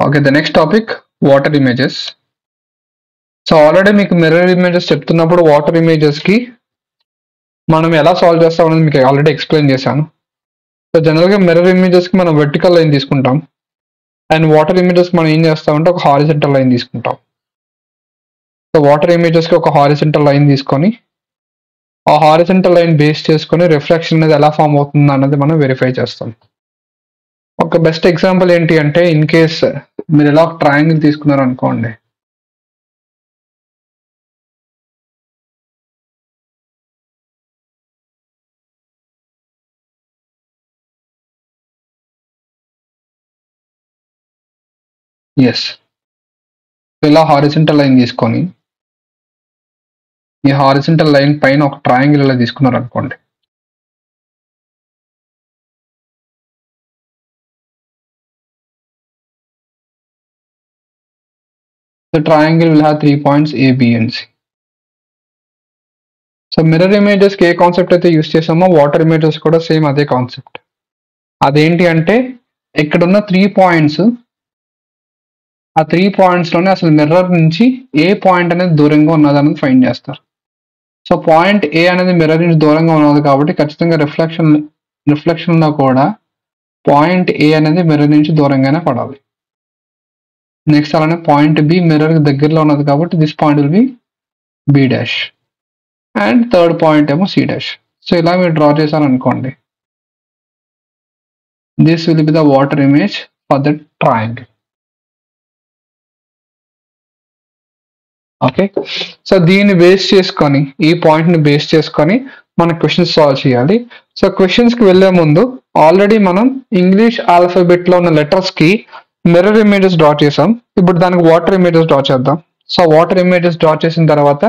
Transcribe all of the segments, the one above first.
Okay, the next topic, water images. So already మీకు mirror images చెప్తున్నప్పుడు water images కి మనం ఎలా సాల్వ్ చేస్తాం అనేది మీకు ఆల్రెడీ ఎక్స్ప్లెయిన్ చేశాను. సో జనరల్గా మిర్రర్ ఇమేజెస్ కి మనం వెర్టికల్ లైన్ తీసుకుంటాం అండ్ వాటర్ ఇమేజెస్ మనం ఏం చేస్తామంటే ఒక హారిజంటల్ లైన్ తీసుకుంటాం. సో వాటర్ ఇమేజెస్ కి ఒక హారిజంటల్ లైన్ తీసుకొని ఆ హారిజంటల్ లైన్ బేస్ చేసుకొని రిఫ్లెక్షన్ అనేది ఎలా ఫామ్ అవుతుంది అన్నది మనం వెరిఫై చేస్తాం. ఒక బెస్ట్ ఎగ్జాంపుల్ ఏంటి అంటే ఇన్ కేస్ మీరు ఎలా ఒక ట్రయాంగిల్ తీసుకున్నారు అనుకోండి. ఎస్, ఇలా హారిజంటల్ లైన్ తీసుకొని ఈ హారిజంటల్ లైన్ పైన ఒక ట్రయాంగిల్ ఇలా తీసుకున్నారు అనుకోండి. The triangle will have 3 points A, B and C. So mirror images కి ఏ కాన్సెప్ట్ అయితే యూస్ చేసామో వాటర్ ఇమేజెస్ కూడా సేమ్ అదే కాన్సెప్ట్. అదేంటి అంటే ఇక్కడున్న 3 పాయింట్స్, ఆ 3 పాయింట్స్ లోనే అసలు మిర్రర్ నుంచి ఏ పాయింట్ అనేది దూరంగా ఉన్నదన్నది ఫైండ్ చేస్తారు. సో పాయింట్ ఏ అనేది మిర్రర్ నుంచి దూరంగా ఉన్నది కాబట్టి ఖచ్చితంగా రిఫ్లెక్షన్ లో కూడా పాయింట్ ఏ అనేది మిర్రర్ నుంచి దూరంగానే పడాలి. నెక్స్ట్ అలానే పాయింట్ బి మిర్రర్ దగ్గరలో ఉన్నది కాబట్టి this point will be B dash and third point ఏమో సి డాష్. సో ఇలా మీరు డ్రా చేశారనుకోండి, this will be the water image for the triangle. Okay, so దీన్ని బేస్ చేసుకొని ఈ పాయింట్ ని బేస్ చేసుకొని మన క్వశ్చన్స్ సాల్వ్ చేయాలి. సో క్వశ్చన్స్ కి వెళ్లే ముందు ఆల్రెడీ మనం ఇంగ్లీష్ ఆల్ఫాబెట్ లో ఉన్న లెటర్స్ కి మిర్రర్ ఇమేజెస్ డ్రా చేసాం. ఇప్పుడు దానికి వాటర్ ఇమేజెస్ డ్రా చేద్దాం. సో వాటర్ ఇమేజెస్ డ్రా చేసిన తర్వాత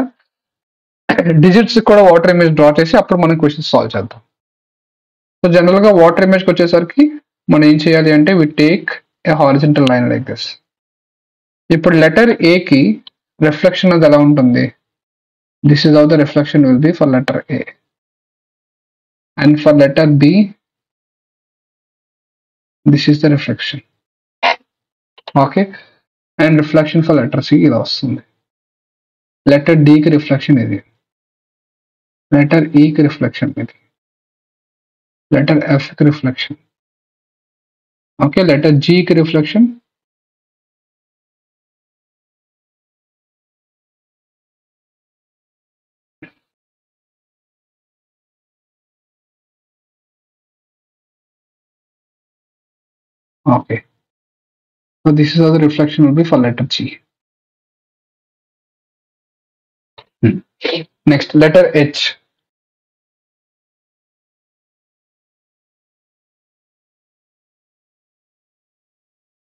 డిజిట్స్ కూడా వాటర్ ఇమేజ్ డ్రా చేసి అప్పుడు మనం క్వశ్చన్స్ సాల్వ్ చేద్దాం. సో జనరల్ గా వాటర్ ఇమేజ్కి వచ్చేసరికి మనం ఏం చేయాలి అంటే we take a horizontal line like this. ఇప్పుడు లెటర్ ఏ కి రిఫ్లెక్షన్ అది ఎలా ఉంటుంది? This is how the reflection will be for letter A and for letter B this is the reflection. Okay, and reflection for letter C ఇలా వస్తుంది. Letter D కి reflection ఇది, letter E కి reflection ఇది, letter F కి reflection. Okay, letter G కి reflection, okay, so this is how the reflection will be for letter G. Next, letter H.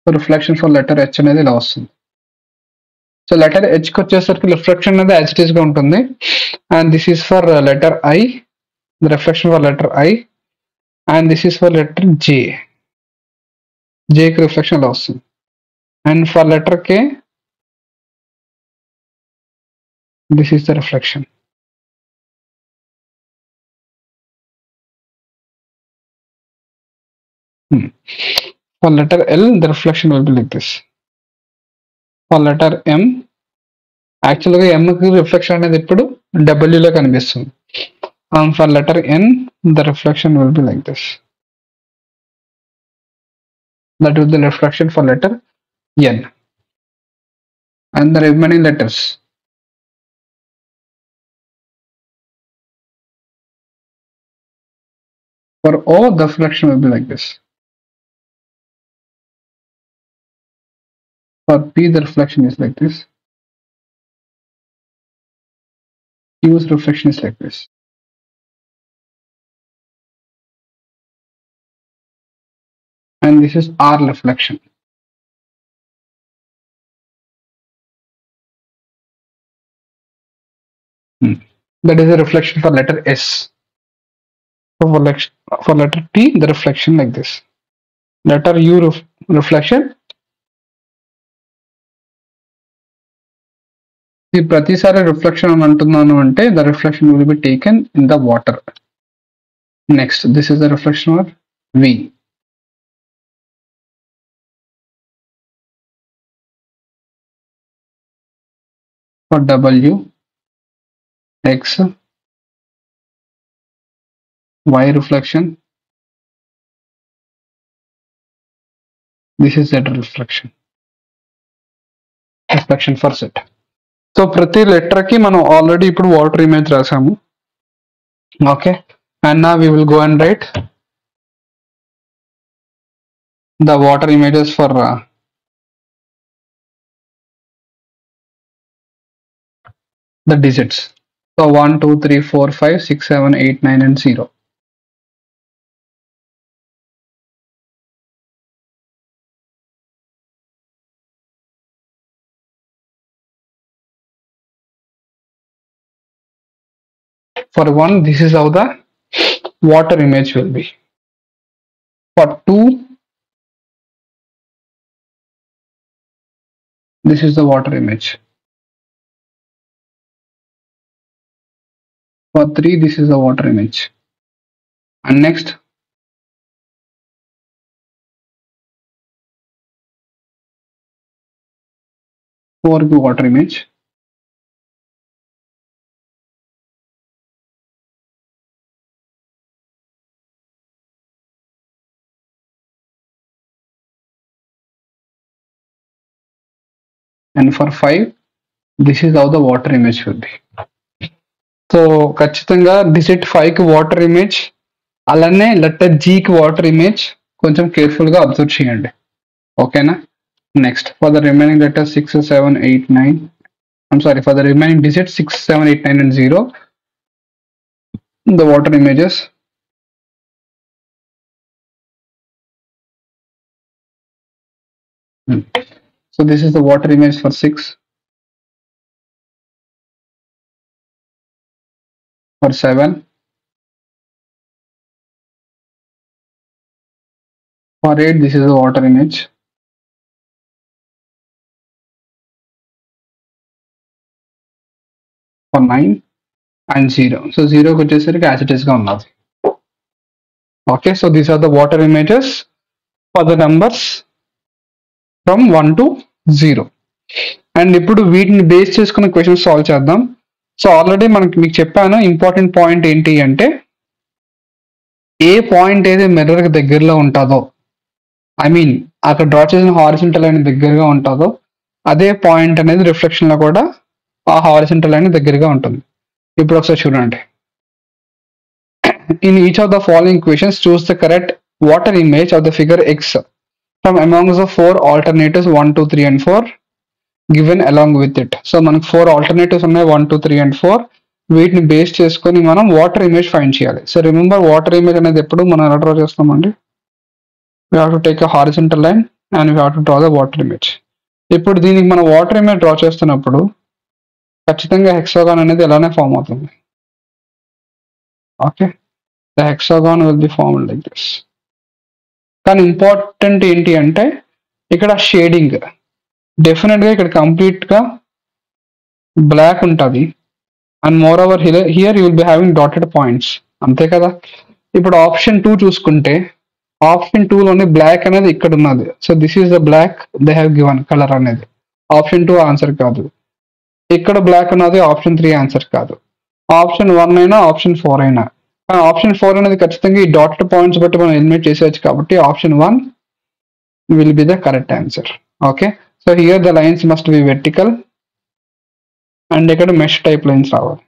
So reflection for letter H అనేది ఇలా వస్తుంది. So letter H కి వచ్చేసరికి reflection అనేది as it is గా ఉంటుంది and this is for letter I, the reflection for letter I and this is for letter J. జేకి reflection ఇలా వస్తుంది and for letter K this is the reflection. For letter L, the reflection will be like this. For letter M, యాక్చువల్గా M కి reflection అనేది ఇప్పుడు W లో కనిపిస్తుంది. For letter N, the reflection will be like this. That is the reflection for letter N. And the remaining letters. For O, the reflection will be like this. For P, the reflection is like this. Q's reflection is like this. And this is R reflection. That is a reflection for letter S. So for letter T, the reflection like this. Letter U reflection. ఈ ప్రతిసారి reflection అని అంటున్నాను అంటే the reflection will be taken in the water. Next this is the reflection of V. For W, X, Y reflection. This is Z reflection. Reflection for Z. So ప్రతి letter కి మనం already ఇప్పుడు water image రాసాము. Okay, and నా we will go and write the water images for the digits. So 1, 2, 3, 4, 5, 6, 7, 8, 9 and 0. For 1, this is how the water image will be. For 2, this is the water image. For 3, this is the water image. And next, for the water image. And for 5, this is how the water image will be. So ఖచ్చితంగా digit 5 కి water image, అలానే letter G కి water image కొంచెం careful గా observe చేయండి. ఓకేనా? Next for the remaining letter 6, 7, 8, 9, I'm sorry, for the remaining digits 6, 7, 8, 9 and 0, the water images. So this is the water image for 6, for 7, for 8, this is the water image. For 9 and 0. So 0 కి వచ్చేసరికి as it is గా ఉన్నది. Okay, so these are the water images for the numbers from 1 to 0. And ఇప్పుడు వీటిని base చేసుకున్న questions solve చేద్దాం. So already మీకు చెప్పాను ఇంపార్టెంట్ పాయింట్ ఏంటి అంటే, ఏ పాయింట్ ఏది మిర్రర్కి దగ్గరలో ఉంటుందో, ఐ మీన్ అక్కడ డ్రా చేసిన హారిజంటల్ లైన్ దగ్గరగా ఉంటుందో అదే పాయింట్ అనేది రిఫ్లెక్షన్ లో కూడా ఆ హారిజంటల్ లైన్ దగ్గరగా ఉంటుంది. ఇప్పుడు ఒకసారి చూడండి. In each of the following questions choose the correct water image of the figure X from amongst the 4 alternatives 1, 2, 3 and 4 given along with it. So మనకు 4 ఆల్టర్నేటివ్స్ ఉన్నాయి, 1, 2, 3 and 4. వీటిని బేస్ చేసుకొని మనం వాటర్ ఇమేజ్ ఫైండ్ చేయాలి. So remember, water image అనేది ఎప్పుడు మనం ఎలా డ్రా చేస్తామండి? We have to take a horizontal line and we have to draw the water image. ఇప్పుడు దీనికి మనం వాటర్ ఇమేజ్ డ్రా చేస్తున్నప్పుడు ఖచ్చితంగా హెక్సాగాన్ అనేది ఎలానే ఫామ్ అవుతుంది. Okay, the hexagon will be formed like this. కానీ ఇంపార్టెంట్ ఏంటి అంటే ఇక్కడ షేడింగ్ డెఫినెట్ గా ఇక్కడ కంప్లీట్ గా బ్లాక్ ఉంటుంది. And more over here you will be having dotted points, అంతే కదా. ఇప్పుడు ఆప్షన్ 2 చూసుకుంటే ఆప్షన్ 2 లోని బ్లాక్ అనేది ఇక్కడ ఉన్నది. So this is the black they have given colour అనేది. ఆప్షన్ 2 ఆన్సర్ కాదు. ఇక్కడ బ్లాక్ ఉన్నది ఆప్షన్ 3 ఆన్సర్ కాదు. ఆప్షన్ 1 అయినా ఆప్షన్ 4 అయినా. ఆప్షన్ 4 అనేది ఖచ్చితంగా ఈ డాటెడ్ పాయింట్స్ బట్టి మనం ఎలిమినేట్ చేసేవచ్చు కాబట్టి option 1 will be the correct answer. Okay, so here the lines must be vertical and ఇక్కడ మెష్ టైప్ లైన్స్ రావాలి.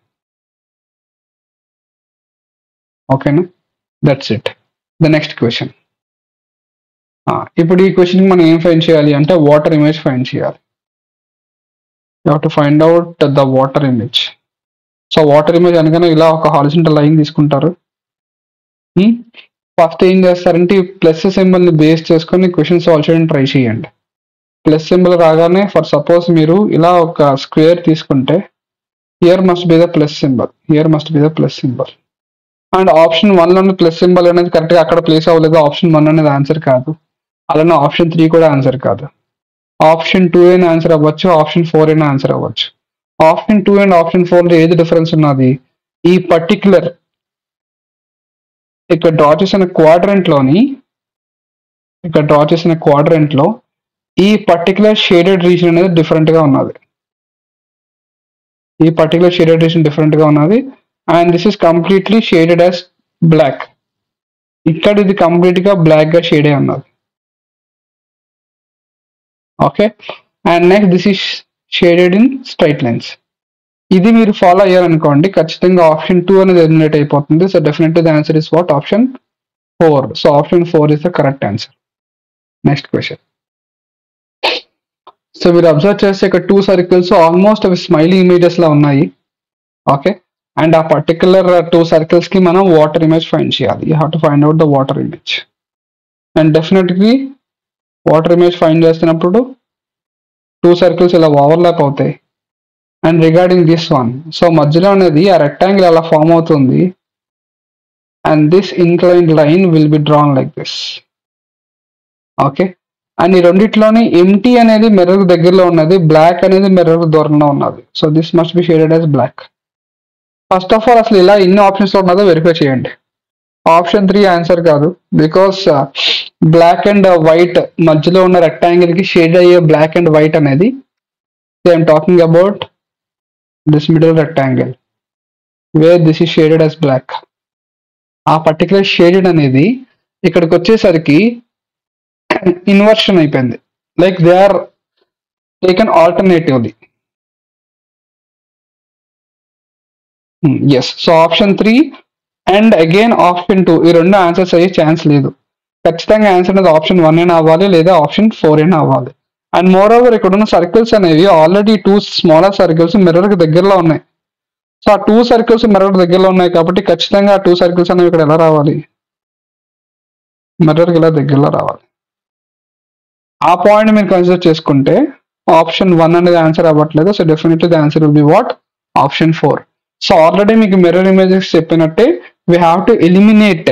ఓకేనా, that's it. The next question. ఇప్పుడు ఈ క్వశ్చన్ మనం ఏం ఫైండ్ చేయాలి అంటే వాటర్ ఇమేజ్ ఫైండ్ చేయాలి. You have to find out the water image. So water image అనగానే ఇలా ఒక హారిజంటల్ లైన్ తీసుకుంటారు. ఫస్ట్ ఏం చేస్తారంటే ఈ ప్లస్ సింబల్ ని బేస్ చేసుకొని క్వశ్చన్ సాల్వ్ చేయడానికి ట్రై చేయండి. ప్లస్ సింబల్ రాగానే ఫర్ సపోజ్ మీరు ఇలా ఒక స్క్వేర్ తీసుకుంటే here must be the plus symbol, here must be the plus symbol. And option 1 లోని ప్లస్ సింబల్ అనేది కరెక్ట్ గా అక్కడ ప్లేస్ అవ్వలేదు. ఆప్షన్ 1 అనేది ఆన్సర్ కాదు, అలానే ఆప్షన్ 3 కూడా ఆన్సర్ కాదు. ఆప్షన్ 2 అయినా ఆన్సర్ అవ్వచ్చు, ఆప్షన్ 4 అయినా ఆన్సర్ అవ్వచ్చు. ఆప్షన్ 2 అండ్ ఆప్షన్ 4 ఏది డిఫరెన్స్ ఉన్నది? ఈ పర్టిక్యులర్ ఇక్కడ డ్రా చేసిన క్వాడ్రంట్ లో ఈ పర్టికులర్ షేడెడ్ రీజన్ అనేది డిఫరెంట్ గా ఉన్నది. And this is completely shaded as black. ఇక్కడ ఇది కంప్లీట్ గా బ్లాక్ గా షేడ్ అయి ఉన్నది. Okay, and next this is shaded in straight lines. ఇది మీరు ఫాలో అయ్యారనుకోండి, ఖచ్చితంగా ఆప్షన్ 2 అనేది ఎలిమినేట్ అయిపోతుంది. So definitely the answer is what? Option 4. So option 4 is the correct answer. Next question. So మీరు అబ్జర్వ్ చేస్తే ఇక్కడ 2 సర్కిల్స్ ఆల్మోస్ట్ అవి smiley images లా ఉన్నాయి. ఓకే, అండ్ ఆ పర్టికులర్ 2 సర్కిల్స్ కి మనం వాటర్ ఇమేజ్ ఫైండ్ చేయాలి. You have to find out the water image. And definitely water image find చేస్తున్నప్పుడు 2 సర్కిల్స్ ఇలా ఓవర్లాప్ అవుతాయి. And regarding this one, so మధ్యలో అనేది ఆ రెక్టాంగిల్ అలా ఫామ్ అవుతుంది. And this inclined line will be drawn like this. Okay, and ఈ రెండిట్లోని empty అనేది మిర్రర్ దగ్గరలో ఉన్నది, బ్లాక్ అనేది మిర్రర్ దూరంలో ఉన్నది. So this must be shaded as black. First of all అసలు ఇలా ఎన్ని ఆప్షన్స్ ఉన్నదో వెరిఫై చేయండి. ఆప్షన్ 3 ఆన్సర్ కాదు, బికాస్ బ్లాక్ అండ్ వైట్ మధ్యలో ఉన్న రెక్టాంగిల్ కి షేడ్ అయ్యే బ్లాక్ అండ్ వైట్ అనేది I'm talking about this middle rectangle where this is shaded as black. ఆ పర్టికులర్ షేడెడ్ అనేది ఇక్కడికి వచ్చేసరికి ఇన్వర్షన్ అయిపోయింది, like they are taken alternatively. Yes, so option 3 and again option 2 ఈ రెండు ఆన్సర్స్ అయ్యే ఛాన్స్ లేదు. ఖచ్చితంగా ఆన్సర్ అనేది ఆప్షన్ 1 అయినా అవ్వాలి, లేదా ఆప్షన్ 4 అయినా అవ్వాలి. అండ్ మోర్ ఓవర్ ఇక్కడ ఉన్న సర్కిల్స్ అనేవి ఆల్రెడీ 2 స్మాలర్ సర్కిల్స్ మిర్రర్ కి దగ్గరలో ఉన్నాయి. సో ఆ 2 సర్కిల్స్ మిర్రర్ దగ్గరలో ఉన్నాయి కాబట్టి ఖచ్చితంగా ఆ 2 సర్కిల్స్ అనేవి ఇక్కడ ఎలా రావాలి? మిర్రర్ కి ఇలా దగ్గరలో రావాలి. ఆ పాయింట్ మీరు కన్సిడర్ చేసుకుంటే ఆప్షన్ 1 అనేది ఆన్సర్ అవ్వట్లేదు. So definitely the answer will be what? Option 4. So already మీకు మిర్రర్ ఇమేజెస్ చెప్పినట్టే we have to eliminate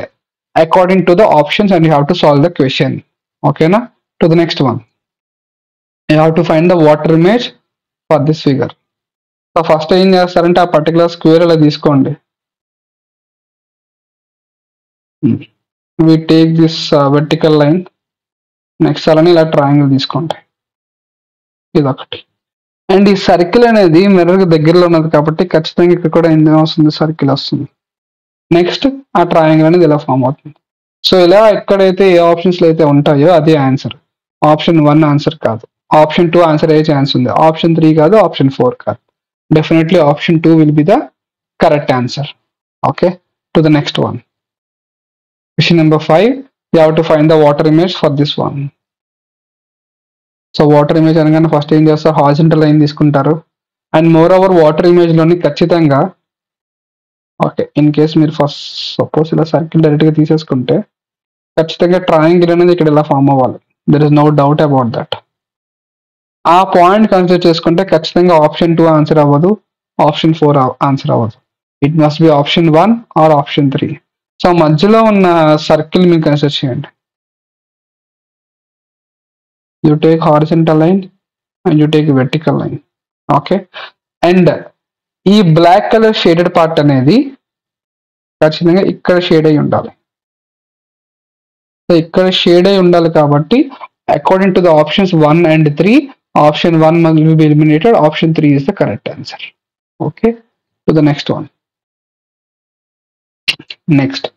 according to the options and you have to solve the question. ఓకేనా? To the next one, you have to find the water image for this figure. So first ఏం చేస్తారంటే ఆ particular square అలా తీసుకోండి. We take this vertical line. Next అలానే ఇలా triangle తీసుకోండి, ఇదొకటి. అండ్ ఈ సర్కిల్ అనేది మిర్రర్ కి దగ్గరలో ఉన్నది కాబట్టి ఖచ్చితంగా ఇక్కడ కూడా ఏం వస్తుంది? సర్కిల్ వస్తుంది. నెక్స్ట్ ఆ ట్రయాంగిల్ అనేది ఇలా ఫామ్ అవుతుంది. సో ఇలా ఎక్కడైతే ఏ ఆప్షన్స్ అయితే ఉంటాయో అదే ఆన్సర్. ఆప్షన్ 1 ఆన్సర్ కాదు, ఆప్షన్ 2 ఆన్సర్ అయ్యే ఛాన్స్ ఉంది, ఆప్షన్ 3 కాదు, ఆప్షన్ 4 కాదు. Definitely option 2 will be the correct answer. Okay, to the next one. Question number 5, you have to find the water image for this one. So water image అనగానే first ఏం చేస్తారు? Horizontal line తీసుకుంటారు. And more over water image లోని ఖచ్చితంగా, okay, in case మీరు first suppose ఇలా circle direct గా తీసేసుకుంటే ఖచ్చితంగా ట్రయాంగిల్ అనేది ఇక్కడ ఇలా ఫామ్ అవ్వాలి. There is no doubt about that. ఆ పాయింట్ కన్సిడర్ చేసుకుంటే ఖచ్చితంగా ఆప్షన్ 2 ఆన్సర్ అవ్వదు, ఆప్షన్ 4 ఆన్సర్ అవ్వదు. It must be option 1 or option 3. So మధ్యలో ఉన్న సర్కిల్ మీరు కన్సిడర్ చేయండి. You take horizontal line and you take vertical line. Okay, and ఈ బ్లాక్ కలర్ షేడెడ్ పార్ట్ అనేది ఖచ్చితంగా ఇక్కడ షేడ్ అయి ఉండాలి. సో ఇక్కడ షేడ్ అయి ఉండాలి కాబట్టి according to the options 1 and 3, option 1 will be eliminated, option 3 is the correct answer. Okay, to the next one. Next,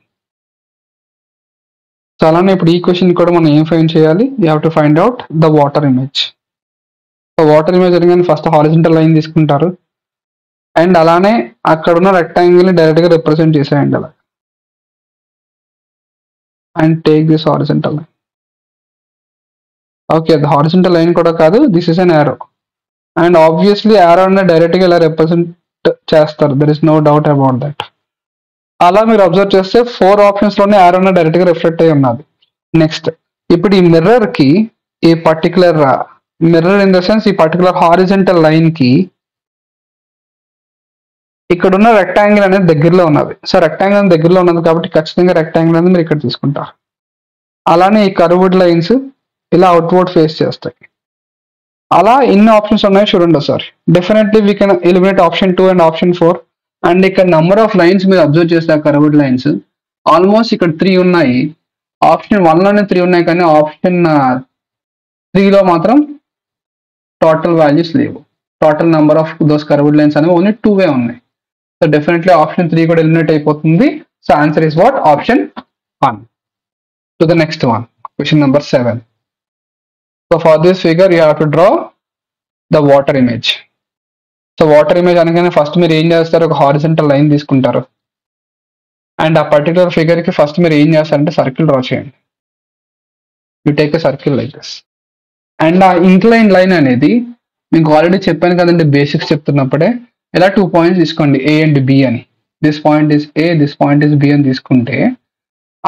so అలానే ఇప్పుడు ఈ క్వశ్చన్ కూడా మనం ఏం ఫైండ్ చేయాలి? You have to find out the water image. So water image అనగానే first horizontal line తీసుకుంటారు. And అలానే అక్కడ ఉన్న రెక్టాంగిల్ ని డైరెక్ట్ గా రిప్రజెంట్ చేసేయండి అలా. And take this horizontal line. Okay, అది హారిజంటల్ లైన్ కూడా కాదు, this is an arrow. And obviously arrow అనేది డైరెక్ట్ గా ఇలా రిప్రజెంట్ చేస్తారు, there is no doubt about that. అలా మీరు అబ్జర్వ్ చేస్తే 4 ఆప్షన్స్ లోనే యారో అనేది డైరెక్ట్ గా రిఫ్లెక్ట్ అయి ఉన్నది. నెక్స్ట్, ఇప్పుడు ఈ మిర్రర్ కి ఈ particular mirror in the sense ఈ పర్టికులర్ హారిజంటల్ లైన్ కి ఇక్కడ ఉన్న రెక్టాంగిల్ అనేది దగ్గరలో ఉన్నది. సో రెక్టాంగిల్ అనేది దగ్గరలో ఉన్నది కాబట్టి ఖచ్చితంగా రెక్టాంగిల్ అనేది మీరు ఇక్కడ తీసుకుంటారు. అలానే ఈ కర్వ్డ్ లైన్స్ ఇలా అవుట్వర్డ్ ఫేస్ చేస్తాయి. అలా ఇన్ని ఆప్షన్స్ ఉన్నాయి చూడండి ఒకసారి. Definitely we can eliminate option 2 and option 4. And ఇక్కడ నంబర్ ఆఫ్ లైన్స్ మీరు అబ్జర్వ్ చేస్తే కర్వ్డ్ లైన్స్ ఆల్మోస్ట్ ఇక్కడ 3 ఉన్నాయి. ఆప్షన్ 1 లోనే 3 ఉన్నాయి, కానీ ఆప్షన్ 3 లో మాత్రం టోటల్ వాల్యూస్ లేవు. Total number of those curved lines అనేవి ఓన్లీ 2 ఉన్నాయి. సో డెఫినెట్లీ ఆప్షన్ 3 కూడా ఎలిమినేట్ అయిపోతుంది. So answer is what? Option 1. To the next one, question number 7. So for this figure you have to draw the water image. So water image అనగానే first మీరు ఏం చేస్తారు? ఒక horizontal line తీసుకుంటారు. And ఆ particular figure కి first మీరు ఏం చేస్తారంటే సర్కిల్ డ్రా చేయండి. You take a circle like this. And ఆ ఇంక్లైన్ లైన్ అనేది మీకు ఆల్రెడీ చెప్పాను కదండి, బేసిక్స్ చెప్తున్నప్పుడే ఇలా 2 పాయింట్స్ తీసుకోండి, ఏ అండ్ బి అని. This point is A, this point is B అని తీసుకుంటే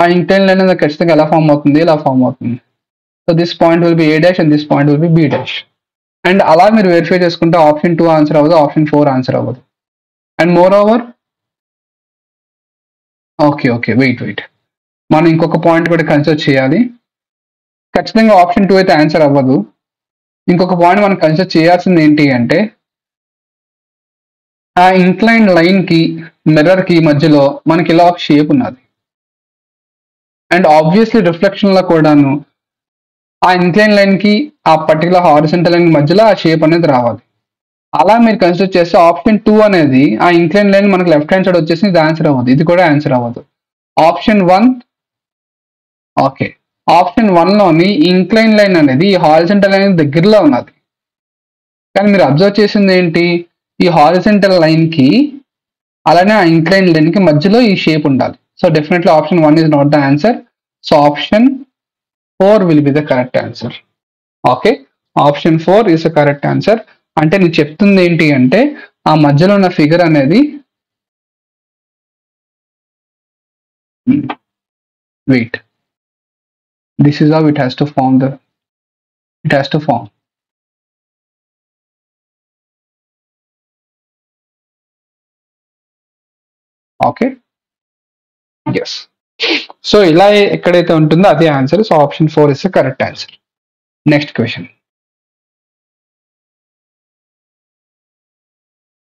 ఆ ఇంక్లైన్ లైన్ అనేది ఖచ్చితంగా ఎలా ఫామ్ అవుతుంది? ఇలా ఫామ్ అవుతుంది. So this point will be A dash and this point will be B dash. And అలా మీరు వెరిఫై చేసుకుంటే ఆప్షన్ 2 ఆన్సర్ అవ్వదు, ఆప్షన్ 4 ఆన్సర్ అవ్వదు. And moreover okay wait మనం ఇంకొక పాయింట్ కూడా కన్సిడర్ చేయాలి. ఖచ్చితంగా ఆప్షన్ 2 అయితే ఆన్సర్ అవ్వదు. ఇంకొక పాయింట్ మనం కన్సిడర్ చేయాల్సింది ఏంటి అంటే ఆ ఇంక్లైన్ లైన్ కి మిర్రర్ కి మధ్యలో మనకి ఇలా ఒక షేప్ ఉన్నది. అండ్ ఆబ్వియస్లీ రిఫ్లెక్షన్ లో కూడాను ఆ ఇంక్లైన్ లైన్ కి ఆ పర్టికులర్ హారిజంటల్ లైన్ మధ్యలో ఆ షేప్ అనేది రావాలి. అలా మీరు కన్సిడర్ చేస్తే ఆప్షన్ 2 అనేది ఆ ఇంక్లైన్ లైన్ మనకి లెఫ్ట్ హ్యాండ్ సైడ్ వచ్చేసి ఇది ఆన్సర్ అవ్వదు, ఇది కూడా ఆన్సర్ అవ్వదు. Option 1 okay. ఆప్షన్ 1 లోని ఇంక్లైన్ లైన్ అనేది ఈ హారిజంటల్ లైన్ దగ్గరలో ఉన్నది. కానీ మీరు అబ్జర్వ్ చేసింది ఏంటి? ఈ హారిజంటల్ లైన్ కి అలానే ఆ ఇంక్లైన్ లైన్ కి మధ్యలో ఈ షేప్ ఉండాలి. So definitely option 1 is not the answer. So option 4 will be the correct answer. Okay, option 4 is the correct answer. అంటే నేను చెప్తుంది ఏంటి అంటే ఆ మధ్యలో ఉన్న ఫిగర్ అనేది wait, this is how it has to form. Okay, yes. So ఇలా ఎక్కడైతే ఉంటుందో అదే answer. So option 4 is the correct answer. Next question.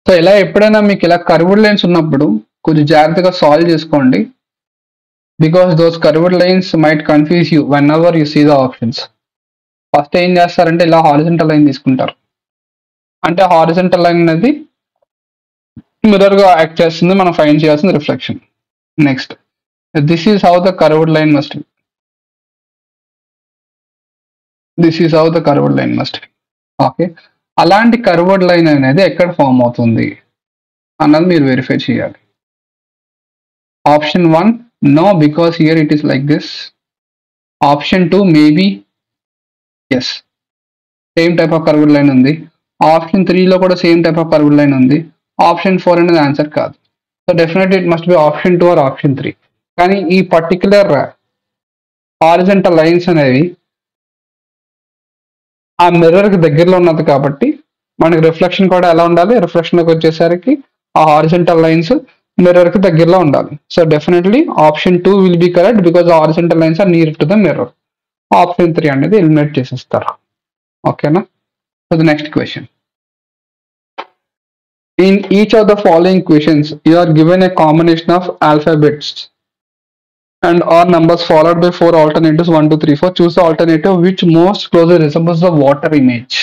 So ఇలా ఎప్పుడైనా మీకు ఇలా కర్వ్డ్ లైన్స్ ఉన్నప్పుడు కొంచెం జాగ్రత్తగా సాల్వ్ చేసుకోండి. Because those curved lines might confuse you whenever you see the options. First ఏం చేస్తారంటే ఇలా హారిజంటల్ లైన్ తీసుకుంటారు. అంటే హారిజంటల్ లైన్ అనేది మిర్రర్ గా యాక్ట్ చేస్తుంది, మనం ఫైండ్ చేయాల్సిన reflection. Next, this is how the curved line must be. Okay, అలాంటి కర్వ్డ్ లైన్ అనేది ఎక్కడ ఫామ్ అవుతుంది అన్నది మీరు వెరిఫై చేయాలి. Option 1 no, because here it is like this. Option 2 maybe yes, same type of curved line ఉంది. Option 3 లో కూడా same type of curved line ఉంది. ఆప్షన్ 4 అనేది ఆన్సర్ కాదు. So definitely it must be option 2 or option 3. కానీ ఈ particular horizontal lines అనేవి ఆ మిర్రర్ కి దగ్గరలో ఉన్నది కాబట్టి మనకి రిఫ్లెక్షన్ కూడా ఎలా ఉండాలి? రిఫ్లెక్షన్కి వచ్చేసరికి ఆ హారిజంటల్ లైన్స్ మిర్రర్ కి దగ్గరలో ఉండాలి. So definitely option 2 will be correct because horizontal lines are near to the mirror. Option 3 అనేది ఎలిమినేట్ చేసేస్తారు. ఓకేనా? So the next question. In each of the following questions, you are given a combination of alphabets and or numbers followed by 4 alternatives 1, 2, 3, 4. Choose the alternative which most closely resembles the water image.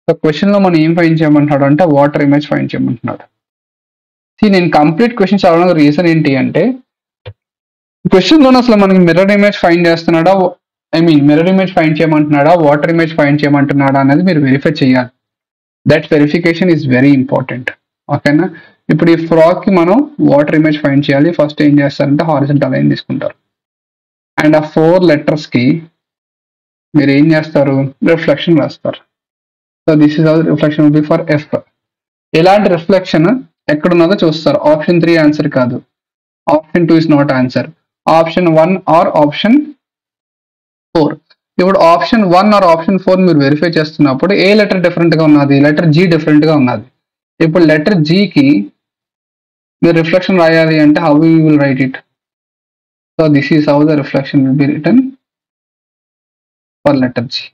So question లో మనం ఏం find చేయమంటున్నాడు అంటే water image find చేయమంటున్నాడు. నేను complete question చదవడానికి reason ఏంటి అంటే క్వశ్చన్ లోనే అసలు మనకి మిర్రర్ ఇమేజ్ ఫైండ్ చేస్తున్నాడా, మిర్రర్ ఇమేజ్ ఫైండ్ చేయమంటున్నాడా, వాటర్ ఇమేజ్ ఫైండ్ చేయమంటున్నాడా అనేది మీరు వెరిఫై చేయాలి. That verification is very important. ఓకేనా? ఇప్పుడు ఈ ఫ్రాక్ కి మనం వాటర్ ఇమేజ్ ఫైండ్ చేయాలి. ఫస్ట్ ఏం చేస్తారంటే హారిజంటల్ లైన్ తీసుకుంటారు. అండ్ ఆ 4 లెటర్స్ కి మీరు ఏం చేస్తారు? రిఫ్లెక్షన్ రాస్తారు. So this is how reflection will be for F. ఎలాంటి రిఫ్లెక్షన్ ఎక్కడ ఉన్నదో చూస్తారు. ఆప్షన్ 3 ఆన్సర్ కాదు, option 2 is not answer. Option 1 or option 4. ఇప్పుడు ఆప్షన్ 1 ఆర్ ఆప్షన్ 4 మీరు వెరిఫై చేస్తున్నప్పుడు ఏ లెటర్ డిఫరెంట్ గా ఉన్నది? లెటర్ జీ డిఫరెంట్ గా ఉన్నది. ఇప్పుడు లెటర్ జీ కి మీరు రిఫ్లెక్షన్ రాయాలి అంటే how you will write it? So this is how the reflection will be written for letter G.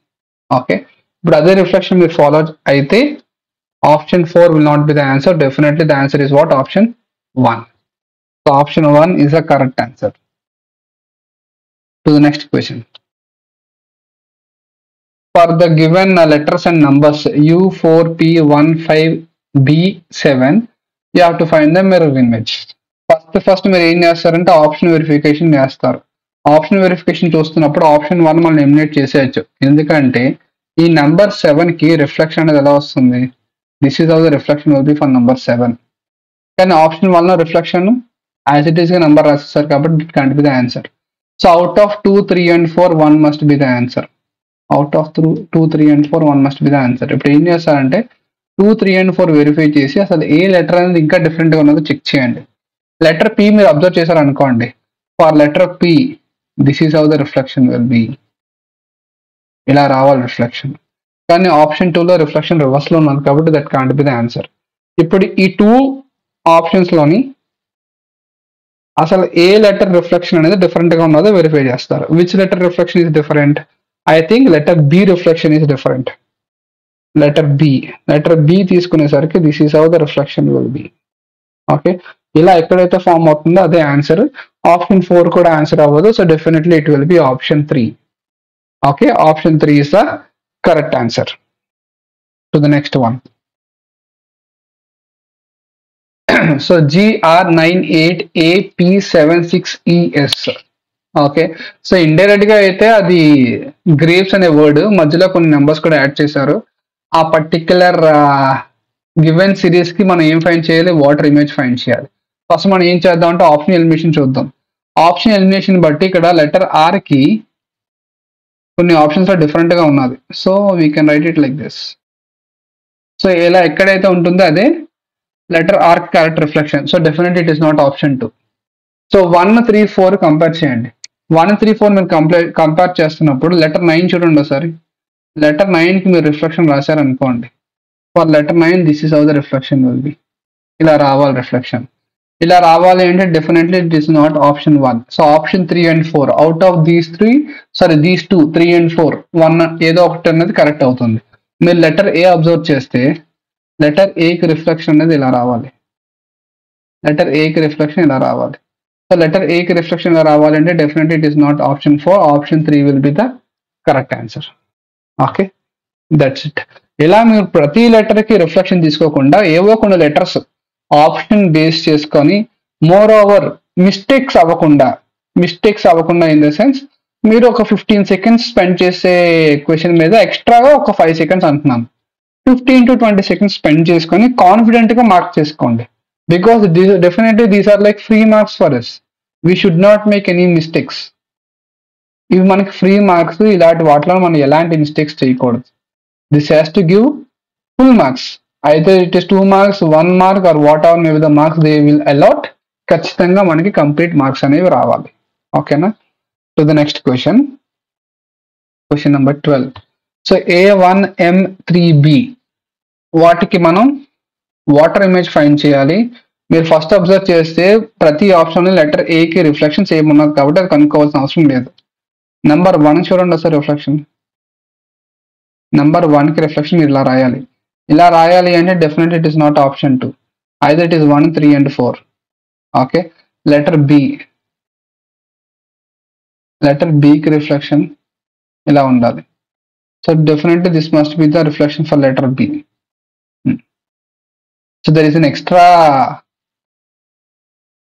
Okay, ఇప్పుడు అదే రిఫ్లెక్షన్ మీరు ఫాలో అయితే option 4 will not be the answer. Definitely the answer is what? Option 1. So option 1 is the correct answer. To the next question. For the given letters and numbers U4P15B7, you have to find the mirror image. First మీరు ఏం చేస్తారంటే option verification చేస్తారు. Option verification చూస్తున్నప్పుడు option 1 మనం eliminate చేసేయచ్చు. ఎందుకంటే ఈ number 7 కి రిఫ్లెక్షన్ అనేది ఎలా వస్తుంది? This is how the reflection will be for number 7. కానీ ఆప్షన్ 1 లో రిఫ్లెక్షన్ యాజ్ ఇట్ ఈస్ గా నెంబర్ రాసేస్తారు కాబట్టి it can't be the answer. So out of 2, 3 and 4 1 must be the answer. Out of 2, 3 and 4 1 must be the answer. ఇప్పుడు ఏం చేస్తారంటే 2, 3 and 4 verify చేసి అసలు ఏ లెటర్ అనేది ఇంకా డిఫరెంట్ గా ఉన్నదో చెక్ చేయండి. లెటర్ పి మీరు అబ్జర్వ్ చేశారు అనుకోండి. For letter P this is how the reflection will be. ఇలా రావాలి రిఫ్లెక్షన్. కానీ ఆప్షన్ 2 లో రిఫ్లెక్షన్ రివర్స్ లో ఉన్నది కాబట్టి that can't be the answer. ఇప్పుడు ఈ 2 ఆప్షన్స్ లోని అసలు ఏ లెటర్ రిఫ్లెక్షన్ అనేది డిఫరెంట్ గా ఉన్నదో వెరిఫై చేస్తారు. Which letter reflection is different? I think letter B reflection is different. Letter B తీసుకునేసరికి this is how the reflection will be. Okay, ఇలా ఎక్కడైతే ఫామ్ అవుతుందో అదే ఆన్సర్. ఆప్షన్ 4 కూడా ఆన్సర్ అవ్వదు. So definitely it will be option 3. Okay, option 3 is the correct answer. To the next one. So GR98AP76ES. Okay, so indirect గా అయితే అది grapes అనే వర్డ్ మధ్యలో కొన్ని నెంబర్స్ కూడా యాడ్ చేశారు. ఆ పర్టిక్యులర్ గివెన్ సిరీస్ కి మనం ఏం ఫైండ్ చేయాలి? వాటర్ ఇమేజ్ ఫైండ్ చేయాలి. ఫస్ట్ మనం ఏం చేద్దాం అంటే ఆప్షన్ ఎలిమినేషన్ చూద్దాం. ఆప్షన్ ఎలిమినేషన్ బట్టి ఇక్కడ లెటర్ ఆర్ కి కొన్ని ఆప్షన్స్ లో డిఫరెంట్ గా ఉన్నది. So we can write it like this. So ఇలా ఎక్కడైతే ఉంటుందో అదే letter or character reflection. So definitely it is not option 2. So 1, 3, 4 compare చేయండి. 1, 3, 4 మీరు కంపేర్ చేస్తున్నప్పుడు లెటర్ 9 చూడండి ఒకసారి. లెటర్ 9 కి మీరు రిఫ్లెక్షన్ రాశారనుకోండి. For letter 9 this is how the reflection will be. ఇలా రావాలి రిఫ్లెక్షన్. ఇలా రావాలి అంటే definitely it is not option 1. So option 3 and 4 out of these 2, 3 and 4 1 ఏదో ఒకటి అనేది కరెక్ట్ అవుతుంది. మీరు లెటర్ ఏ అబ్జర్వ్ చేస్తే లెటర్ ఏ కి రిఫ్లెక్షన్ అనేది ఇలా రావాలి. లెటర్ ఏ కి రిఫ్లెక్షన్ ఇలా రావాలి. సో లెటర్ ఏ కి రిఫ్లెక్షన్ ఇలా రావాలంటే definitely it is not option 4. Option 3 will be the correct answer. Okay, that's it. ఇలా మీరు ప్రతి లెటర్ కి రిఫ్లెక్షన్ తీసుకోకుండా ఏవో కొన్ని లెటర్స్ ఆప్షన్ బేస్ చేసుకొని మోర్ ఓవర్ మిస్టేక్స్ అవ్వకుండా ఇన్ ద సెన్స్ మీరు ఒక 15 seconds స్పెండ్ చేసే క్వశ్చన్ మీద ఎక్స్ట్రాగా ఒక 5 seconds అంటున్నాను. 15 to 20 seconds స్పెండ్ చేసుకొని కాన్ఫిడెంట్ గా మార్క్ చేసుకోండి. Because definitely these are like free marks for us. We should not make any mistakes. ఇవి మనకి ఫ్రీ మార్క్స్. ఇలాంటి వాటిలో మనం ఎలాంటి మిస్టేక్స్ చేయకూడదు. This has to give full marks. either it is 2 marks, 1 mark or whatever maybe the marks they will allot. ఖచ్చితంగా మనకి complete marks అనేవి రావాలి. ఓకేనా? To the next question number 12. So A1M3B వాటికి మనం వాటర్ ఇమేజ్ ఫైండ్ చేయాలి. మీరు first observe చేస్తే ప్రతి ఆప్షన్ లెటర్ ఏ కి రిఫ్లెక్షన్ సేమ్ ఉన్నది కాబట్టి అది కనుక్కోవాల్సిన అవసరం లేదు. నెంబర్ 1 చూడండి సార్ రిఫ్లెక్షన్. నెంబర్ 1 కి రిఫ్లెక్షన్ మీరు ఇలా రాయాలి. ఇలా రాయాలి అంటే definitely it is not option 2. Either it is 1, 3 and 4. Okay, letter B కి రిఫ్లెక్షన్ ఇలా ఉండాలి. So definitely this must be the reflection for letter B. So there is an extra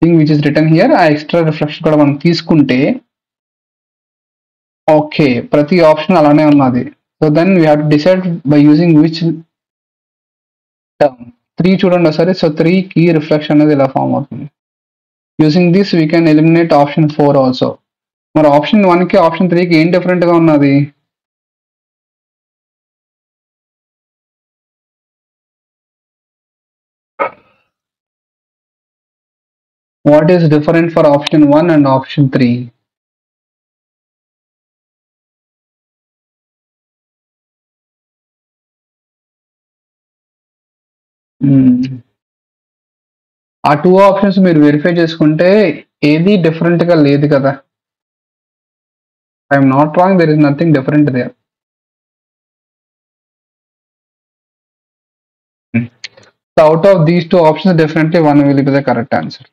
thing which is written here. ఆ extra reflection కూడా మనం తీసుకుంటే okay, ప్రతి option అలానే ఉన్నది. So then we have to decide by using which term. 3 చూడండి ఒకసారి. So 3 కి రిఫ్లెక్షన్ అనేది ఇలా ఫామ్ అవుతుంది. Using this we can eliminate option 4 also. మరి ఆప్షన్ 1 కి ఆప్షన్ 3 కి ఏం డిఫరెంట్ గా ఉన్నది? What is different for option 1 and option 3? ఆ 2 ఆప్షన్స్ మీరు వెరిఫై చేసుకుంటే ఏది డిఫరెంట్ గా లేదు కదా. I'm not wrong, there is nothing different there. So out of these two options, definitely one will be the correct answer.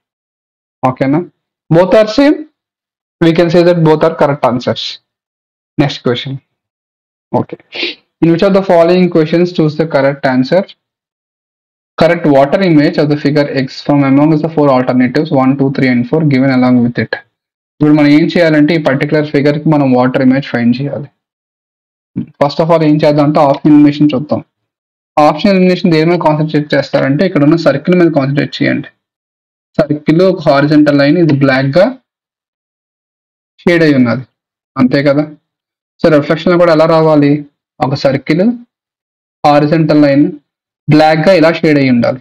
Okay, now both are same. We can say that both are correct answers. Next question. Okay. In which of the following questions choose the correct answer? Correct water image of the figure X from among the four alternatives 1, 2, 3 and 4 given along with it. ఇప్పుడు మనం ఏం చేయాలంటే ఈ particular figure కి మనం water image find చేయాలి. First of all ఏం చేద్దాం అంటే ఆప్షన్ ఎలిమినేషన్ చూద్దాం. ఆప్షన్ ఎలిమినేషన్ దేని మీద కాన్సన్ట్రేట్ చేస్తారంటే ఇక్కడ ఉన్న సర్కిల్ మీద కాన్సన్ట్రేట్ చేయండి. సర్కిల్ ఒక హారిజంటల్ లైన్, ఇది బ్లాక్ గా షేడ్ అయి ఉన్నది, అంతే కదా. సో రిఫ్లెక్షన్ కూడా ఎలా రావాలి, ఒక సర్కిల్ హారిజంటల్ లైన్ బ్లాక్ గా ఇలా షేడ్ అయి ఉండాలి.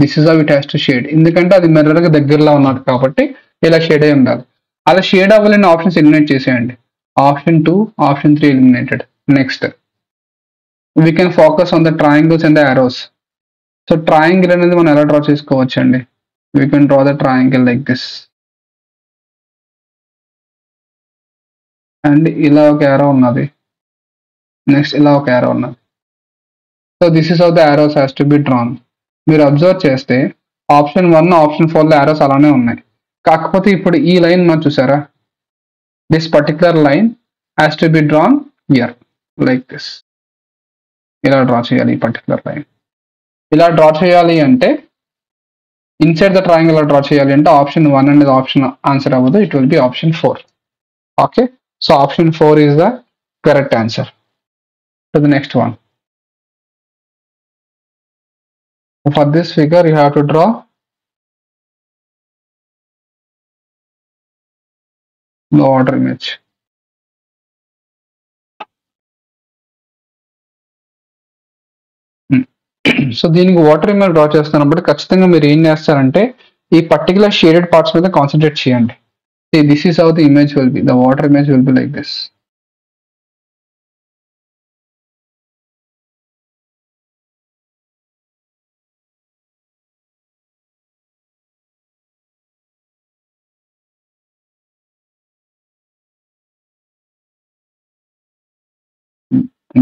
This is how it has to shade, ఎందుకంటే అది మిర్రర్ గా దగ్గరలో ఉన్నది కాబట్టి ఇలా షేడ్ అయి ఉండాలి. అలా షేడ్ అవ్వాలని ఆప్షన్స్ ఎలిమినేట్ చేసేయండి. Option 2, option 3 eliminated. Next we can focus on the triangles and the Aorus. So triangle అనేది మనం ఎలా డ్రా చేసుకోవచ్చు అండి, we can draw the triangle like this, and ఇలా ఒక యారో ఉన్నది, నెక్స్ట్ ఇలా ఒక యారో ఉన్నది. So this is how the Aorus has to be drawn. మీరు అబ్జర్వ్ చేస్తే ఆప్షన్ 1, ఆప్షన్ 4 లో ఆరోస్ అలానే ఉన్నాయి, కాకపోతే ఇప్పుడు ఈ లైన్ మనం చూసారా, this particular line has to be drawn here like this. ఇలా డ్రా చేయాలి ఈ పర్టికులర్ లైన్. ఇలా డ్రా చేయాలి అంటే ఇన్సైడ్ ద ట్రయాంగిల్ డ్రా చేయాలి అంటే ఆప్షన్ 1 అనేది ఆప్షన్ ఆన్సర్ అవ్వదు, it will be option 4. Okay, so option 4 is the correct answer. To the next one. For this figure you have to draw the water image. So దీనికి water image draw చేస్తున్నప్పుడు ఖచ్చితంగా మీరు ఏం చేస్తారంటే ఈ particular shaded parts మీద concentrate చేయండి. This is how the image will be, the water image will be like this.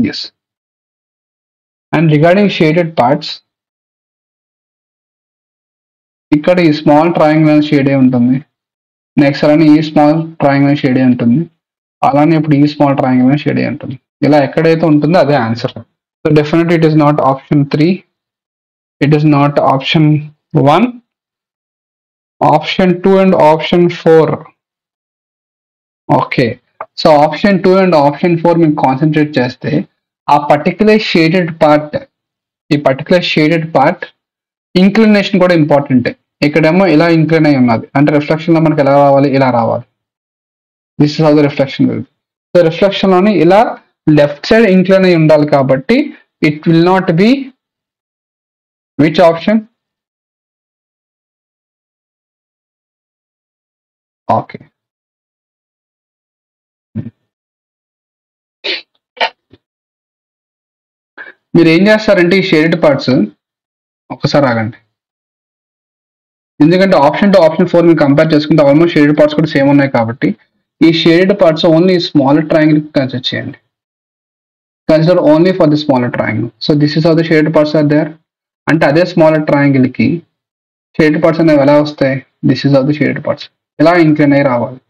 Yes. And regarding shaded parts, ఇక్కడ ఈ స్మాల్ ట్రయాంగిల్ షేడ్ అయి ఉంటుంది, నెక్స్ట్ అలానే ఈ స్మాల్ ట్రయాంగిల్ షేడ్ అయి ఉంటుంది, అలానే ఇప్పుడు ఈ స్మాల్ ట్రయాంగిల్ షేడ్ అయి ఉంటుంది. ఇలా ఎక్కడైతే ఉంటుందో అదే answer. So definitely it is not option 3, it is not option 1, option 2 and option 4. Okay, so option 2 and option 4 మీకు కాన్సన్ట్రేట్ చేస్తే ఆ పర్టికులర్ షేడెడ్ పార్ట్, ఈ పర్టికులర్ షేడెడ్ పార్ట్ ఇంక్లినేషన్ కూడా ఇంపార్టెంట్. ఇక్కడేమో ఇలా ఇంక్లైన్ అయి ఉన్నది అంటే రిఫ్లెక్షన్ లో మనకి ఎలా రావాలి, ఇలా రావాలి. This is how the reflection will B. So reflection లోని ఇలా లెఫ్ట్ సైడ్ ఇంక్లైన్ అయి ఉండాలి కాబట్టి it will not be which option. Okay, మీరు ఏం చేస్తారంటే ఈ షేడెడ్ పార్ట్స్ ఒకసారి ఆగండి, ఎందుకంటే ఆప్షన్ 2, ఆప్షన్ 4 మీరు కంపేర్ చేసుకుంటే ఆల్మోస్ట్ షేడెడ్ పార్ట్స్ కూడా సేమ్ ఉన్నాయి కాబట్టి ఈ shaded parts only smaller triangle consider చేయండి. Consider only for the smaller triangle. So this is how the shaded parts are there. అంటే అదే స్మాలర్ ట్రయాంగిల్ కి షేడెడ్ పార్ట్స్ అనేవి ఎలా వస్తాయి, this is how the shaded parts ఇలా incline అయి రావాలి.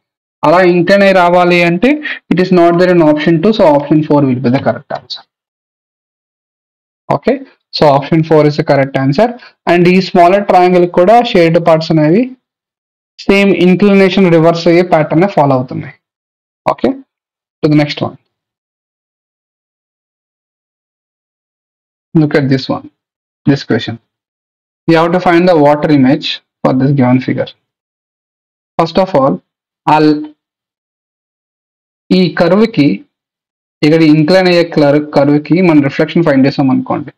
అలా ఇంక్లైన్ అయి రావాలి అంటే it is not there in option 2, so option 4 will be the correct answer. Okay, so option 4 is the correct answer. And ఈ స్మాలర్ ట్రయాంగిల్ కూడా shade parts అనేవి సేమ్ ఇంక్లినేషన్ రివర్స్ అయ్యే ప్యాటర్న్ ఫాలో అవుతున్నాయి. Okay, to the next one. Look at this one, this question. You have to find the water image for this given figure. First of all, ఈ curve కి ఇక్కడ incline అయ్యే curve కి మనం reflection find చేసాం అనుకోండి,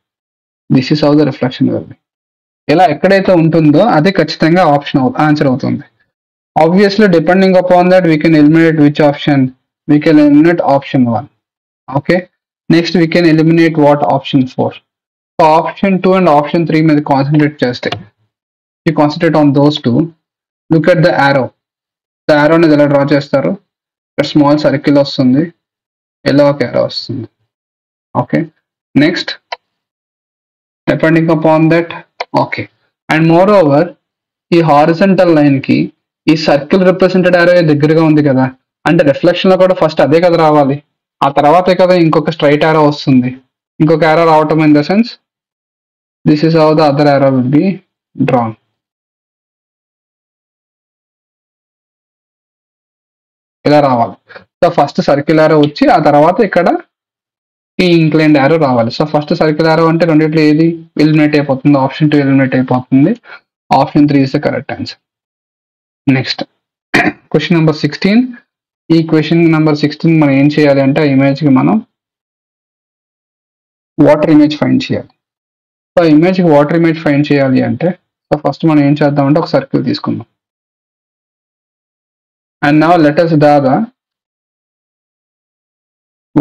this is how the reflection will be. ఇలా ఎక్కడైతే ఉంటుందో అదే ఖచ్చితంగా ఆప్షన్ ఆన్సర్ అవుతుంది. Obviously depending upon that we can eliminate which option, we can eliminate option 1. Okay, next we can eliminate what, option 4. So option 2 and option 3 మీద concentrate చేస్తే you concentrate on those 2. Look at the arrow. The arrow అనేది ఎలా draw చేస్తారు, ఇక్కడ small circle వస్తుంది, ఎలా ఒక arrow వస్తుంది. Okay, next depending upon that. Okay, and moreover ఈ హారిజంటల్ లైన్ కి ఈ సర్కిల్ రిప్రజెంటెడ్ యారో దగ్గరగా ఉంది కదా, అంటే రిఫ్లెక్షన్ లో కూడా ఫస్ట్ అదే కదా రావాలి, ఆ తర్వాతే కదా ఇంకొక స్ట్రైట్ యారో వస్తుంది. ఇంకొక యారో రావటం in the sense this is how the other arrow will be drawn. ఇలా రావాలి. సో ఫస్ట్ సర్కిల్ యారో వచ్చి ఆ తర్వాత ఇక్కడ ఈ ఇంక్లైన్డ్ యారో రావాలి. సో ఫస్ట్ సర్కిల్ యారో అంటే రెండిట్లో ఏది ఎలిమినేట్ అయిపోతుంది, ఆప్షన్ 2 ఎలిమినేట్ అయిపోతుంది, option 3 is the correct answer. Next question number 16. ఈ క్వశ్చన్ నెంబర్ 16 మనం ఏం చేయాలి అంటే ఆ ఇమేజ్ కి మనం వాటర్ ఇమేజ్ ఫైండ్ చేయాలి. సో ఇమేజ్ కి వాటర్ ఇమేజ్ ఫైండ్ చేయాలి అంటే సో ఫస్ట్ మనం ఏం చేద్దామంటే ఒక సర్కిల్ తీసుకుందాం. And now let us draw the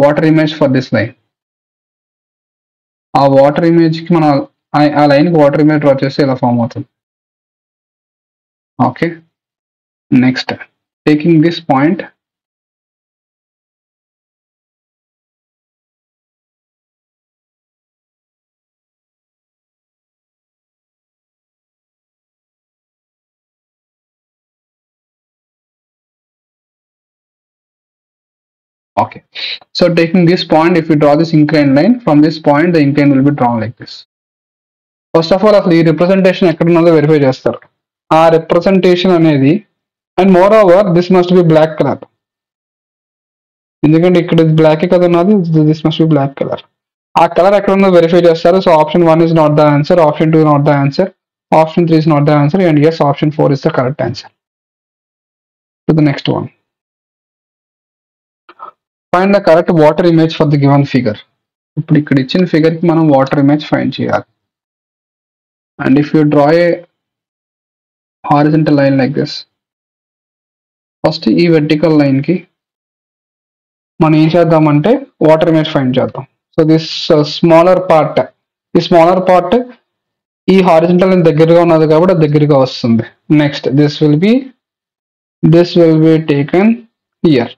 water image for this line. ఆ వాటర్ ఇమేజ్ కి మనం ఆ లైన్ కి వాటర్ ఇమేజ్ డ్రా చేస్తే ఇలా ఫామ్ అవుతుంది. Okay, next taking this point, okay, so taking this point, if we draw this inclined line from this point, the incline will be drawn like this. First of all అసలు ఈ representation ఎక్కడ ఉన్నదో verify చేస్తారు. ఆ representation అనేది and moreover this must be black colour, ఎందుకంటే ఇక్కడ black కదా ఉన్నది, this must be black colour. ఆ కలర్ ఎక్కడ ఉందో వెరిఫై చేస్తారు. So option 1 is not the answer, option 2 is not the answer, option 3 is not the answer, and yes, option 4 is the correct answer. To the next one. Find the correct water image for the given figure. ఇప్పుడు ఇక్కడ ఇచ్చిన figure కి మనం water image find చేయాలి. And if you draw a horizontal line like this, first ఈ vertical line కి మనం ఏం చేద్దామంటే వాటర్ ఇమేజ్ ఫైండ్ చేద్దాం. సో దిస్ స్మాలర్ పార్ట్, ఈ స్మాలర్ పార్ట్ ఈ హారిజంటల్ లైన్ దగ్గరగా ఉన్నది కాబట్టి దగ్గరగా వస్తుంది. Next this will be taken here.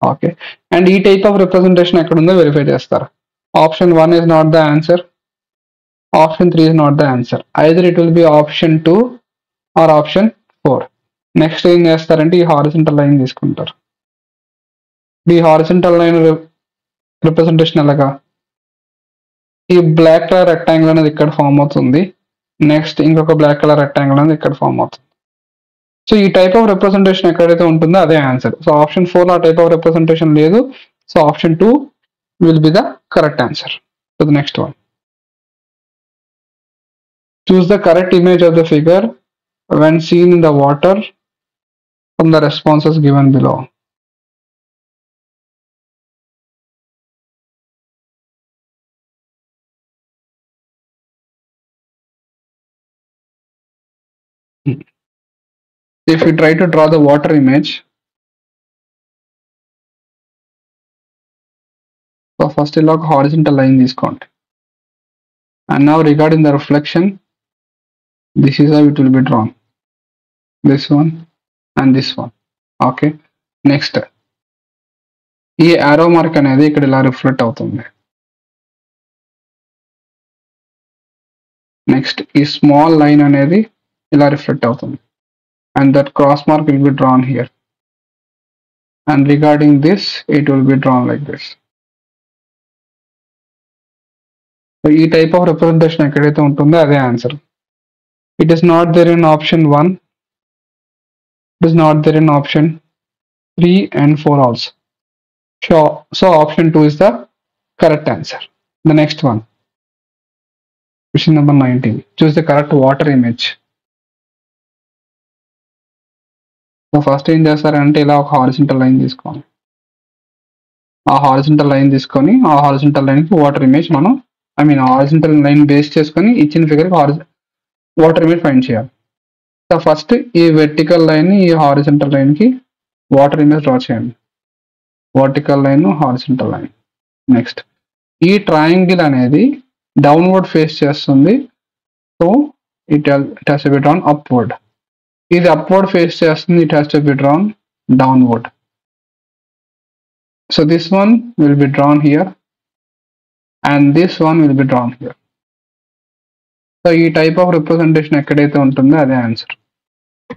Okay, and ఈ టైప్ ఆఫ్ రిప్రజెంటేషన్ ఎక్కడ ఉందో వెరిఫై చేస్తారు. Option 1 is not the answer, option 3 is not the answer, either it will be option 2 or option 4. Next ఏం చేస్తారంటే ఈ హారిజంటల్ లైన్ తీసుకుంటారు. ఈ horizontal line representation ఎలాగా, ఈ బ్లాక్ కలర్ రెక్టాంగిల్ అనేది ఇక్కడ ఫామ్ అవుతుంది, నెక్స్ట్ ఇంకొక బ్లాక్ కలర్ రెక్టాంగిల్ అనేది ఇక్కడ ఫామ్ అవుతుంది. సో ఈ టైప్ ఆఫ్ రిప్రజెంటేషన్ ఎక్కడైతే ఉంటుందో అదే ఆన్సర్. సో ఆప్షన్ 4 ఆ టైప్ ఆఫ్ రిప్రజెంటేషన్ లేదు. So option 2 will be the correct answer. So the next one. Choose the correct image of the figure when seen in the water from the responses given below. If we try to draw the water image, so first ఇలా ఒక horizontal line తీసుకోండి. And now regarding the reflection, this is how it will be drawn. This one and this one. Okay. Next, ఈ arrow mark అనేది ఇక్కడ ఇలా reflect అవుతుంది. Next ఈ small line అనేది ఇలా రిఫ్లెక్ట్ అవుతుంది. And that cross mark will be drawn here. And regarding this, it will be drawn like this. So ఈ టైప్ ఆఫ్ రిప్రజెంటేషన్ ఎక్కడైతే ఉంటుందో అదే answer. It is not there in option 1. It is not there in option 3 and 4 also. So option 2 is the correct answer. The next one. Question number 19. Choose the correct water image. So first ఏం చేస్తారంటే ఇలా ఒక horizontal line తీసుకోవాలి. ఆ horizontal line తీసుకొని ఆ horizontal లైన్కి water image మనం హారిజంటల్ లైన్ బేస్ చేసుకొని ఇచ్చిన ఫిగర్కి వాటర్ ఇమేజ్ ఫైండ్ చేయాలి. సో ఫస్ట్ ఈ వెర్టికల్ లైన్ ఈ హారిజంటల్ లైన్కి వాటర్ ఇమేజ్ డ్రా చేయండి. Vertical line, horizontal line. Next ఈ ట్రయాంగిల్ అనేది డౌన్వర్డ్ ఫేస్ చేస్తుంది. So it has to be drawn upward. ఇది అప్వర్డ్ ఫేస్ చేస్తుంది, it has to be drawn downward. So this one will be drawn here and this one will be drawn here. So ఈ type of representation ఎక్కడైతే ఉంటుందో అదే answer.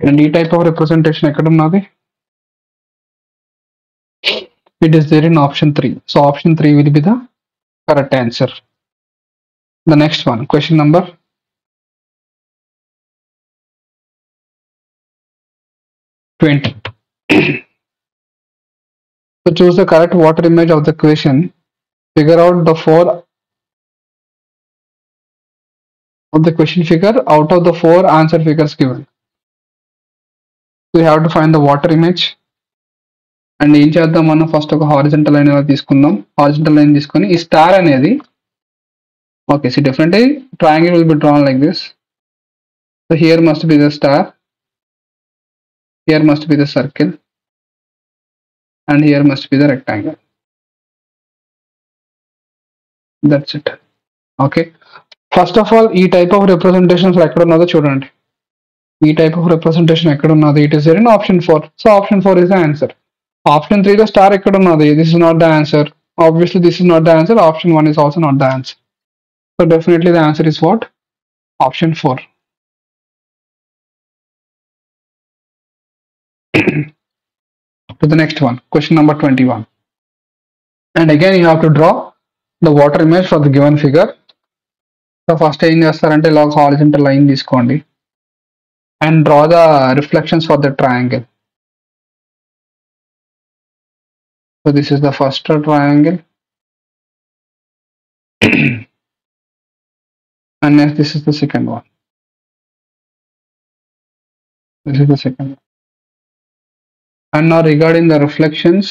And ఈ type of representation ఎక్కడ ఉన్నది? It is there in option 3. So option 3 will be the correct answer. The next one, question number 20. So choose the correct water image of the question. Figure out the four of the question figure out of the four answer figures given. So you have to find the water image. And ఏం చేద్దాం, మనం first ఒక horizontal line అనేది తీసుకుందాం. Horizontal line తీసుకొని ఈ star అనేది, okay, see differently triangle will be drawn like this. So here must be the star, here must be the circle, and here must be the rectangle. That's it. Okay, first of all ఈ type of representations ఎక్కడ ఉన్నదో చూడండి. ఈ type of representation ఎక్కడ ఉన్నది? It is there in option 4. So option 4 is the answer. Option 3 the star ekkada unnadi. This is not the answer. Obviously this is not the answer. Option 1 is also not the answer. So definitely the answer is what? Option 4. To the next one, question number 21. And again you have to draw the water image for the given figure. So first em chestarante ఇలా horizontal line తీసుకోండి and draw the reflections for the triangle. So this is the first triangle and next this is the second one. This is the second one. And now regarding the reflections,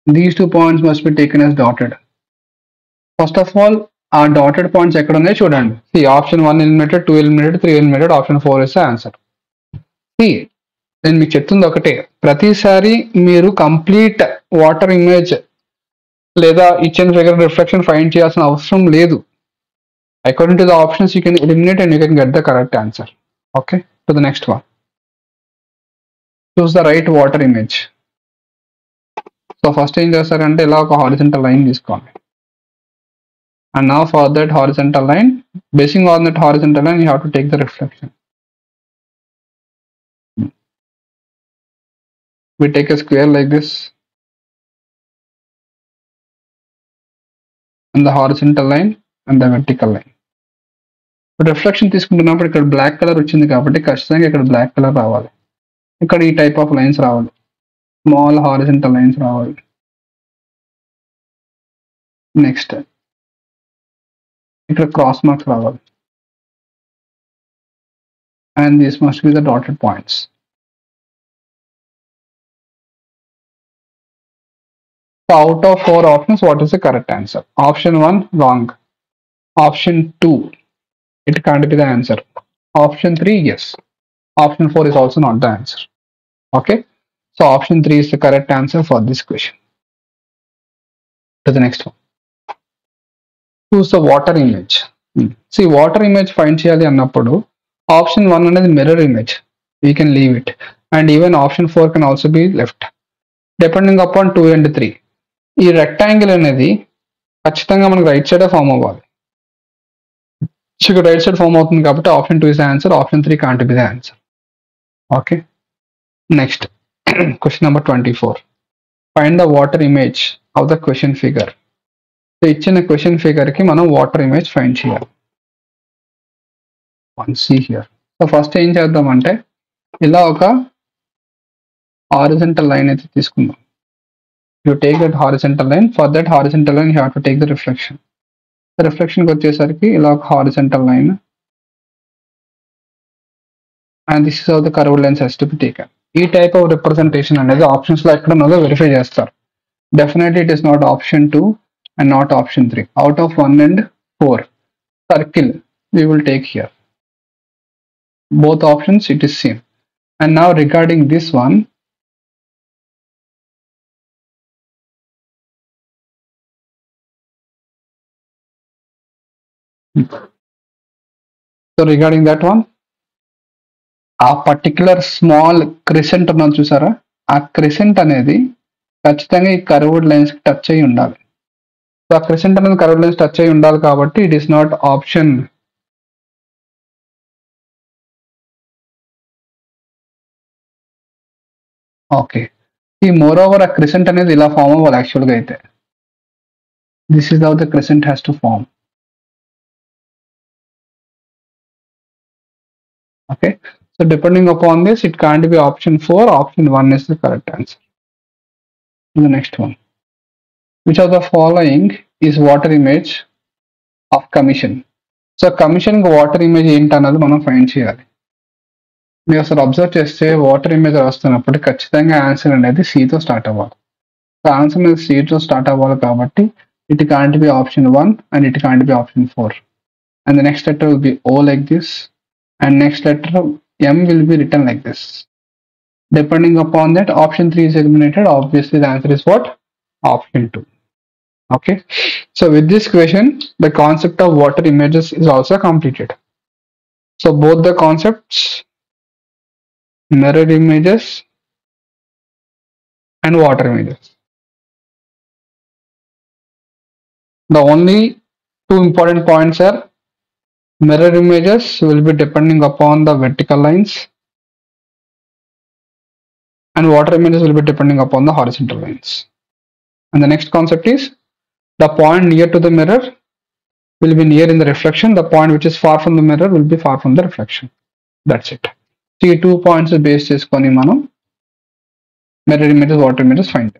these 2 points must be taken as dotted. First of all, our dotted points ekkada unnayo chudandi. See, option 1 eliminated, 2 eliminated, 3 eliminated, option 4 is the answer. See, నేను మీకు చెప్తుంది ఒకటే, ప్రతిసారి మీరు complete water image లేదా ఇచ్చిన figure reflection find చేయాల్సిన అవసరం లేదు. According to the options you can eliminate and you can get the correct answer. Okay, to the next one, choose the right water image. So first ఏం చేస్తారంటే ఇలా ఒక horizontal line తీసుకోండి. And now for that horizontal line, basing on that horizontal line you have to take the reflection. We take a square like this and the horizontal line and the vertical line. Reflection తీసుకుంటున్నప్పుడు ఇక్కడ black colour వచ్చింది కాబట్టి ఖచ్చితంగా ఇక్కడ black colour రావాలి. ఇక్కడ ఈ type of lines రావాలి, స్మాల్ హారిజంటల్ లైన్స్ రావాలి. నెక్స్ట్ ఇక్కడ క్రాస్ మార్క్స్ రావాలి. And this must be the dotted points. So out of 4 options, what is the correct answer? Option 1 wrong. Option 2, it can't be the answer. Option 3 yes. Option 4 is also not the answer. Okay, so option 3 is the correct answer for this question. To the next one, choose the water image. See, water image find cheyali annappudu option 1 anedi mirror image, we can leave it, and even option 4 can also be left depending upon 2 and 3. ఈ rectangle అనేది ఖచ్చితంగా మనకు right side form అవ్వాలి. ఇక్కడ right side form అవుతుంది కాబట్టి option 2 is the answer. Option 3 can't be the answer. Okay, next question number 24. Find the water image of the question figure. So ఇచ్చిన question figure కి మనం వాటర్ ఇమేజ్ ఫైండ్ చేయాలి. See here. So first ఏం చేద్దామంటే ఇలా ఒక horizontal line అయితే తీసుకుందాం. You take that horizontal line. For that horizontal line, you have to take the reflection. The reflection కి వచ్చేసరికి ఇలా ఒక horizontal line, and this is how the curved lines has to be taken. ఈ type of representation అనేది options లో ఎక్కడ ఉన్నదో verify చేస్తారు. Definitely it is not option 2 and not option 3. Out of 1 and 4, circle we will take here. Both options it is same. And now regarding this one, so regarding that one, ఆ particular small crescent ఉన్నది చూసారా, ఆ crescent అనేది ఖచ్చితంగా ఈ curved lines కి touch అయి ఉండాలి. సో ఆ క్రిసెంట్ అనేది కర్వ్డ్ లైన్స్ టచ్ అయి ఉండాలి కాబట్టి it is not option. Okay, ఈ మోర్ ఓవర్ ఆ క్రిసెంట్ అనేది ఇలా ఫామ్ అవ్వాలి యాక్చువల్గా అయితే. This is how the crescent has to form. Okay, so depending upon this, it can't be option 4, option 1 is the correct answer. The next one, which of the following is water image of commission? So commission water image ఏంటన్నది మనం find చేయాలి. మీరు అసలు observe చేస్తే water image వస్తున్నప్పుడు ఖచ్చితంగా answer అనేది సితో start అవ్వాలి. సో ఆన్సర్ అనేది సితో స్టార్ట్ అవ్వాలి కాబట్టి it can't be option 1 and it can't be option 4. And the next letter will be O like this, and next letter M will be written like this. Depending upon that, option 3 is eliminated. Obviously the answer is what? Option 2. Okay, so with this question the concept of water images is also completed. So both the concepts, mirror images and water images. The only two important points are mirror images will be depending upon the vertical lines and water images will be depending upon the horizontal lines. And the next concept is the point near to the mirror will be near in the reflection, the point which is far from the mirror will be far from the reflection. That's it. So 2 points based చేసుకొని మనం mirror images, water images find.